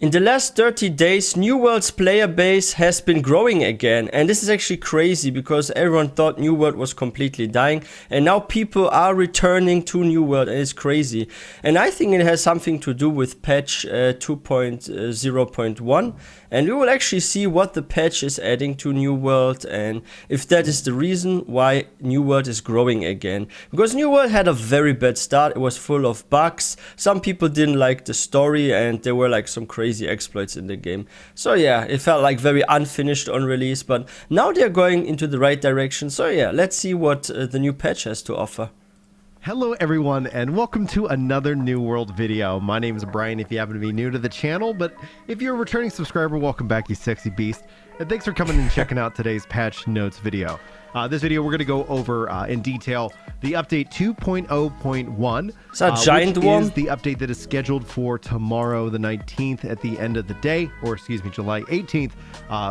In the last 30 days, New World's player base has been growing again, and this is actually crazy because everyone thought New World was completely dying, and now people are returning to New World, and it's crazy. And I think it has something to do with patch 2.0.1, and we will actually see what the patch is adding to New World and if that is the reason why New World is growing again. Because New World had a very bad start, it was full of bugs, some people didn't like the story, and there were like some crazy exploits in the game. So yeah, it felt like very unfinished on release, but now they're going into the right direction. So yeah, let's see what the new patch has to offer. Hello everyone, and welcome to another New World video. My name is Brian if you happen to be new to the channel, but if you're a returning subscriber, welcome back, you sexy beast. And thanks for coming and checking out today's patch notes video. This video we're going to go over in detail the update 2.0.1. Is that a giant one? Is the update that is scheduled for tomorrow the 19th at the end of the day, or excuse me, July 18th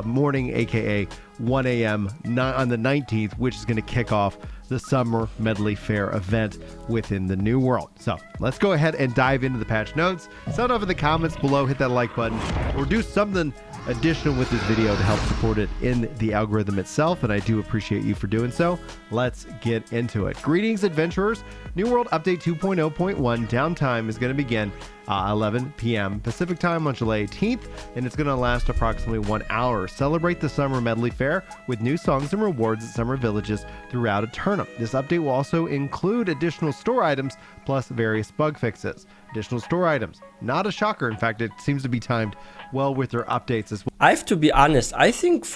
morning, aka 1 a.m. on the 19th, which is going to kick off the Summer Medley Fair event within the New World. So let's go ahead and dive into the patch notes. Sound off in the comments below, hit that like button, or do something additional with this video to help support it in the algorithm itself, and I do appreciate you for doing so. Let's get into it. Greetings, adventurers. New World Update 2.0.1 downtime is going to begin 11 p.m. Pacific time on July 18th, and it's going to last approximately 1 hour. Celebrate the Summer Medley Fair with new songs and rewards at summer villages throughout Eternum. This update will also include additional store items plus various bug fixes. Additional store items, not a shocker. In fact, it seems to be timed well with their updates as well. I have to be honest, I think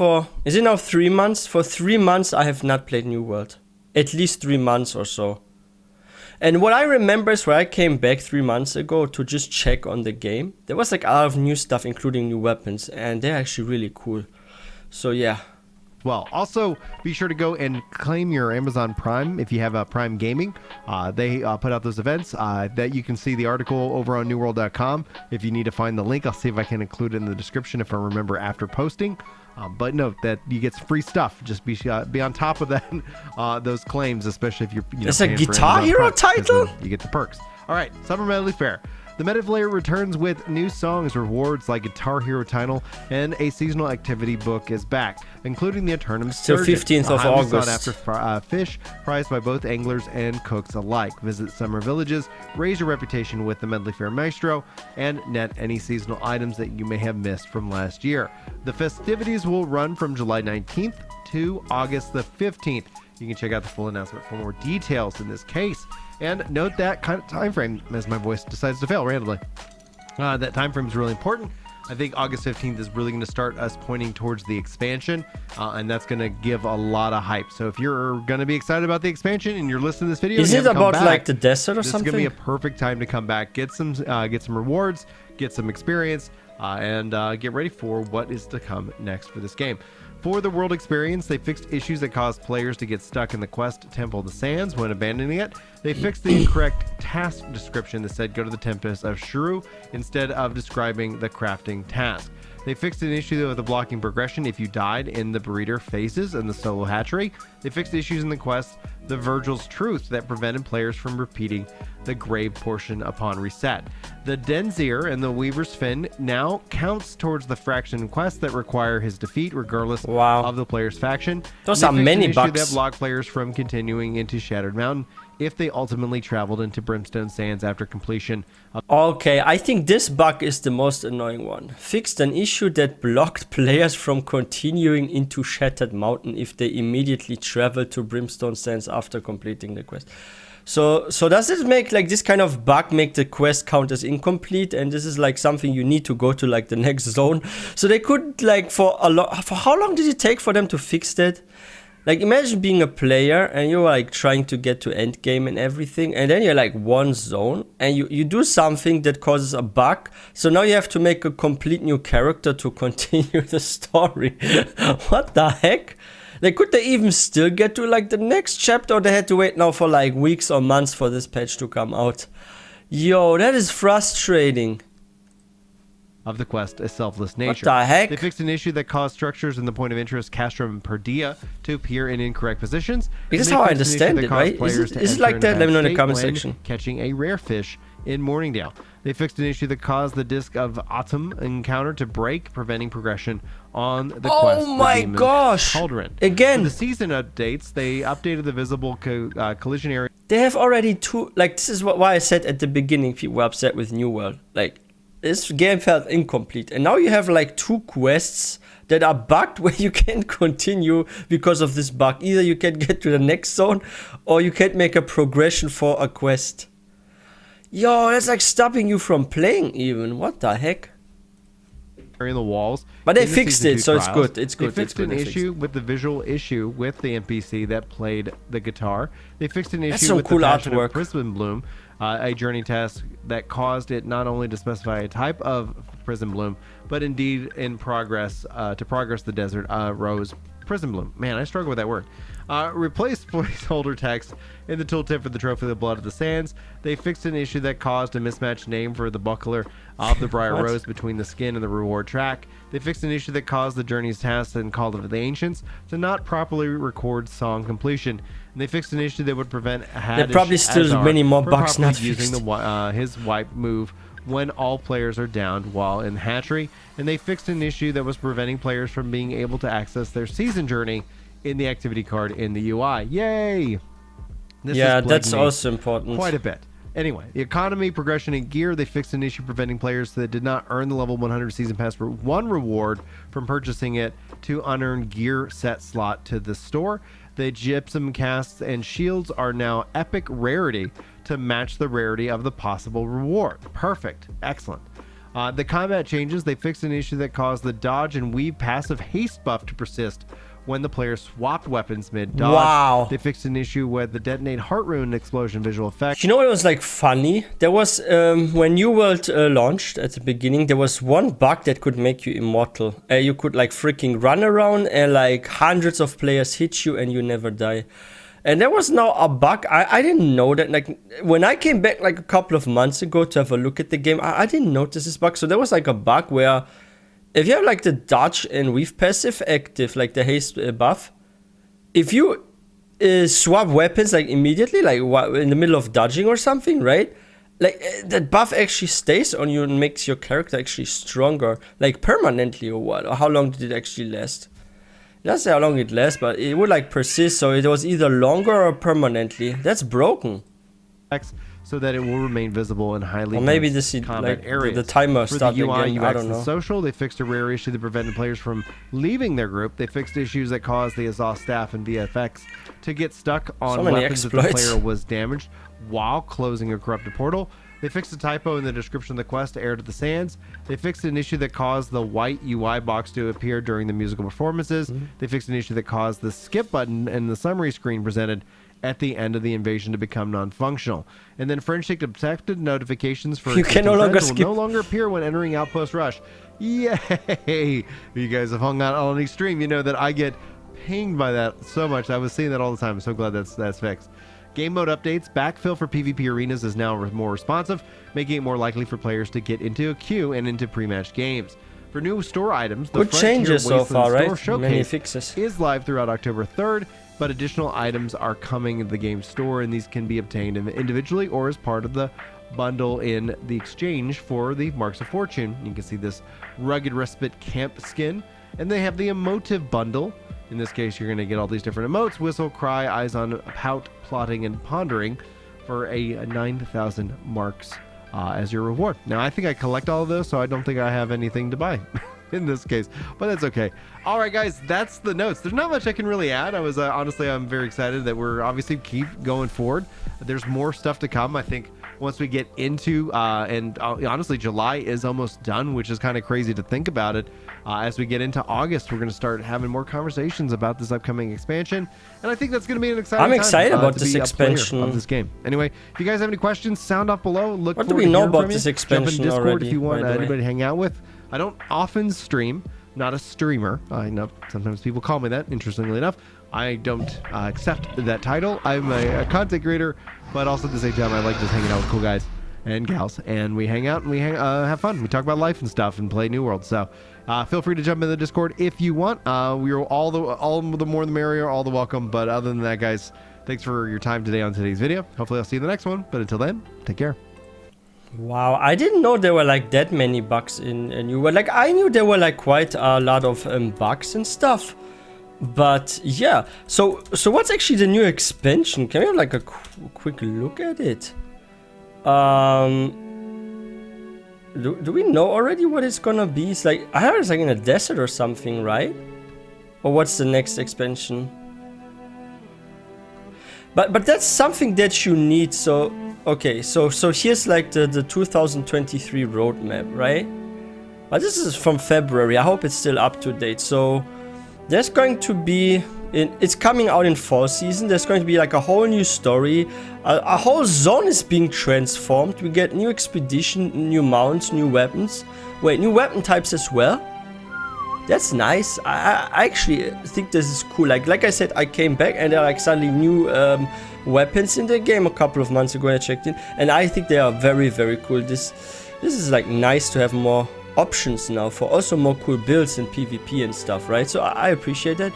is it now 3 months? For 3 months I have not played New World. At least 3 months or so. And what I remember is where I came back 3 months ago to just check on the game. There was like a lot of new stuff, including new weapons, and they're actually really cool. So yeah. Well, also be sure to go and claim your Amazon Prime if you have a Prime Gaming. They put out those events that you can see the article over on newworld.com. If you need to find the link, I'll see if I can include it in the description if I remember after posting. But note that you get free stuff. Just be on top of that, those claims, especially if you're. It's a Guitar Hero title. You get the perks. All right, Summer Medley Fair. The Medley Fair returns with new songs, rewards like Guitar Hero title, and a seasonal activity book is back, including the Eternum Till 15th of August. After fish, prized by both anglers and cooks alike. Visit summer villages, raise your reputation with the Medley Fair Maestro, and net any seasonal items that you may have missed from last year. The festivities will run from July 19th to August the 15th. You can check out the full announcement for more details in this case. And note that kind of time frame as my voice decides to fail randomly. That time frame is really important. I think August 15th is really going to start us pointing towards the expansion, and that's going to give a lot of hype. So if you're going to be excited about the expansion and you're listening to this video, is it about like the desert or something? This is going to be a perfect time to come back, get some rewards, get some experience, and get ready for what is to come next for this game. For the world experience, they fixed issues that caused players to get stuck in the quest Temple of the Sands when abandoning it. They fixed the incorrect task description that said go to the Tempest of Shrew instead of describing the crafting task. They fixed an issue with the blocking progression if you died in the breeder phases and the solo hatchery. They fixed issues in the quest The Virgil's Truth that prevented players from repeating the grave portion upon reset. The Denzier and the Weaver's Fin now counts towards the fraction quest that require his defeat regardless of the player's faction. Those are many bugs that block players from continuing into Shattered Mountain if they ultimately traveled into Brimstone Sands after completion. Okay, I think this bug is the most annoying one. Fixed an issue that blocked players from continuing into Shattered Mountain if they immediately traveled to Brimstone Sands after completing the quest. So does this make like this kind of bug make the quest count as incomplete, and this is like something you need to go to like the next zone? So they could like for how long did it take for them to fix that? Like imagine being a player and you're like trying to get to end game and everything, and then you're like one zone and you do something that causes a bug. So now you have to make a complete new character to continue the story. What the heck? Like, could they even still get to like the next chapter, or they had to wait now for like weeks or months for this patch to come out? Yo, that is frustrating. Of the quest, a selfless nature. What the heck? They fixed an issue that caused structures in the point of interest Castrum and Perdia to appear in incorrect positions. This is how I understand it, right? Is it like that? Let me know in the comment section. Catching a rare fish in Morningdale. They fixed an issue that caused the Disc of Autumn encounter to break, preventing progression on the quest. Oh my gosh! Cauldron. Again, for the season updates, they updated the visible collision area. They have already two. Like, this is why I said at the beginning people were upset with New World. Like, this game felt incomplete, and now you have like 2 quests that are bugged where you can't continue because of this bug. Either you can get to the next zone, or you can't make a progression for a quest. Yo, that's like stopping you from playing even. What the heck? In the walls. But they fixed it, so it's good. It's good. They fixed an issue with the visual issue with the NPC that played the guitar. They fixed an issue with the Passion of Prism Bloom, a journey task that caused it not only to specify a type of Prism Bloom, but indeed in progress to progress the desert rose Prism Bloom. Man, I struggle with that word. Replaced placeholder text in the tooltip for the Trophy of the Blood of the Sands. They fixed an issue that caused a mismatched name for the buckler of the Briar Rose between the skin and the reward track. They fixed an issue that caused the Journey's Task and Call of the Ancients to not properly record song completion. And they fixed an issue that would prevent Haddish there probably still Azar many more bugs not using fixed. His wipe move when all players are downed while in hatchery. And they fixed an issue that was preventing players from being able to access their season journey in the activity card in the UI. Yay! Yeah, that's also important. Quite a bit. Anyway, the economy, progression, and gear, they fixed an issue preventing players that did not earn the level 100 season pass for 1 reward from purchasing it to unearned gear set slot to the store. The gypsum casts and shields are now epic rarity to match the rarity of the possible reward. Perfect. Excellent. The combat changes, they fixed an issue that caused the dodge and weave passive haste buff to persist when the player swapped weapons mid-dodge. Wow. They fixed an issue with the detonate heart rune explosion visual effect. You know what was like funny? There was, when New World launched at the beginning, there was one bug that could make you immortal. You could like freaking run around and like hundreds of players hit you and you never die. And there was now a bug. I didn't know that. Like, when I came back like a couple of months ago to have a look at the game, I didn't notice this bug. So there was like a bug where if you have like the dodge and weave passive active, like the haste buff, if you swap weapons like immediately, like in the middle of dodging or something, right? Like that buff actually stays on you and makes your character actually stronger, like permanently or what? Or how long did it actually last? It doesn't say how long it lasts, but it would like persist, so it was either longer or permanently. That's broken. So that it will remain visible in highly maybe this combat like areas. The timer for started the UI, again. UX, I don't know. And social, they fixed a rare issue that prevented players from leaving their group. They fixed issues that caused the exhaust staff and VFX to get stuck on weapons if the player was damaged while closing a corrupted portal. They fixed a typo in the description of the quest, Heir to the Sands. They fixed an issue that caused the white UI box to appear during the musical performances. They fixed an issue that caused the skip button and the summary screen presented at the end of the invasion to become non-functional. And then Friendship detected notifications for you can no longer skip. Will no longer appear when entering Outpost Rush. Yay! You guys have hung out on Extreme. You know that I get pinged by that so much. I was seeing that all the time. I'm so glad that's fixed. Game mode updates. Backfill for PvP arenas is now more responsive, making it more likely for players to get into a queue and into pre-match games. For new store items, the good changes so far, right? Showcase many fixes. Is live throughout October 3rd, but additional items are coming in the game store, and these can be obtained individually or as part of the bundle in the exchange for the Marks of Fortune. You can see this Rugged Respite Camp skin, and they have the emotive bundle. In this case, you're going to get all these different emotes: whistle, cry, eyes on, pout, plotting, and pondering for a 9,000 marks as your reward. Now, I think I collect all of those, so I don't think I have anything to buy in this case, but that's okay. All right, guys, that's the notes. There's not much I can really add. I was honestly, I'm very excited that we're obviously keep going forward. There's more stuff to come. I think once we get into and honestly, July is almost done, which is kind of crazy to think about it. As we get into August, we're going to start having more conversations about this upcoming expansion, and I think that's going to be an exciting I'm excited time, about to this be expansion of this game. Anyway, if you guys have any questions, sound off below. Look what forward do we to know hearing about from this you. expansion Jump in Discord already, if you want by the anybody way? to hang out with. I don't often stream. Not a streamer. I know sometimes people call me that, interestingly enough. I don't accept that title. I'm a content creator, but also at the same time, I like just hanging out with cool guys and gals, and we hang out and we have fun. We talk about life and stuff and play New World. So feel free to jump in the Discord if you want. We're all the more the merrier, all the welcome. But other than that, guys, thanks for your time today on today's video. Hopefully I'll see you in the next one. But until then, take care. Wow, I didn't know there were like that many bugs in New World. Like, I knew there were like quite a lot of bugs and stuff. But yeah, so what's actually the new expansion? Can we have like a quick look at it? Do we know already what it's gonna be? It's like, I heard it's like in a desert or something, right? Or what's the next expansion? But that's something that you need. So okay, so here's like the 2023 roadmap, right? But this is from February. I hope it's still up to date. So there's going to be it's coming out in fall season. There's going to be like a whole new story. A whole zone is being transformed. We get new expedition, new mounts, new weapons. Wait, new weapon types as well? That's nice. I actually think this is cool. Like I said, I came back and there are like suddenly new weapons in the game a couple of months ago when I checked in. And I think they are very, very cool. This is like nice to have more options now for also more cool builds in PvP and stuff, right? So I appreciate that.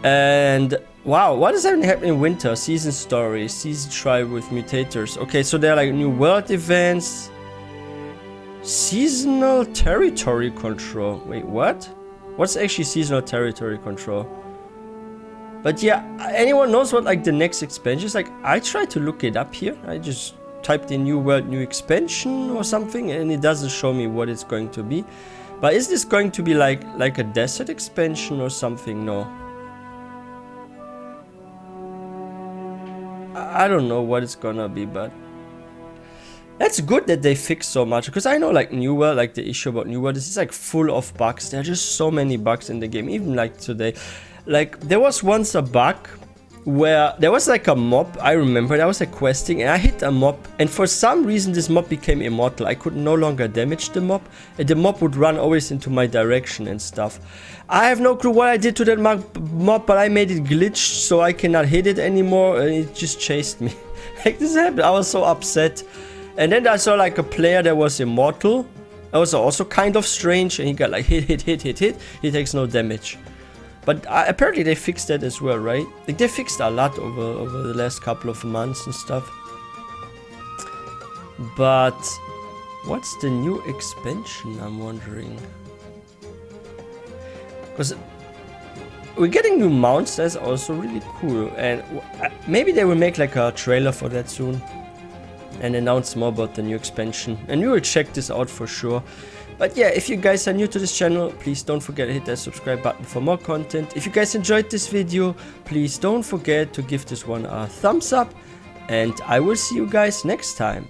And wow, what is happening in winter? Season story, season tribe with mutators. Okay, so there are like new world events. Seasonal territory control. Wait, what? What's actually seasonal territory control? But yeah, anyone knows what like the next expansion is? Like, I tried to look it up here. I just typed in new world, new expansion or something, and it doesn't show me what it's going to be. But is this going to be like a desert expansion or something? No. I don't know what it's gonna be, but that's good that they fixed so much, because I know like New World, like the issue about New World, this is like full of bugs. There are just so many bugs in the game, even like today. Like there was once a bug where there was like a mob, I remember, I was like questing and I hit a mob, and for some reason this mob became immortal. I could no longer damage the mob, and the mob would run always into my direction and stuff. I have no clue what I did to that mob, but I made it glitched so I cannot hit it anymore, and it just chased me. Like this happened, I was so upset. And then I saw like a player that was immortal. That was also kind of strange, and he got like hit. He takes no damage. But apparently they fixed that as well, right? Like they fixed a lot over the last couple of months and stuff. But what's the new expansion, I'm wondering? Because we're getting new mounts, that's also really cool. And maybe they will make like a trailer for that soon and announce more about the new expansion. And we will check this out for sure. But yeah, if you guys are new to this channel, please don't forget to hit that subscribe button for more content. If you guys enjoyed this video, please don't forget to give this one a thumbs up. And I will see you guys next time.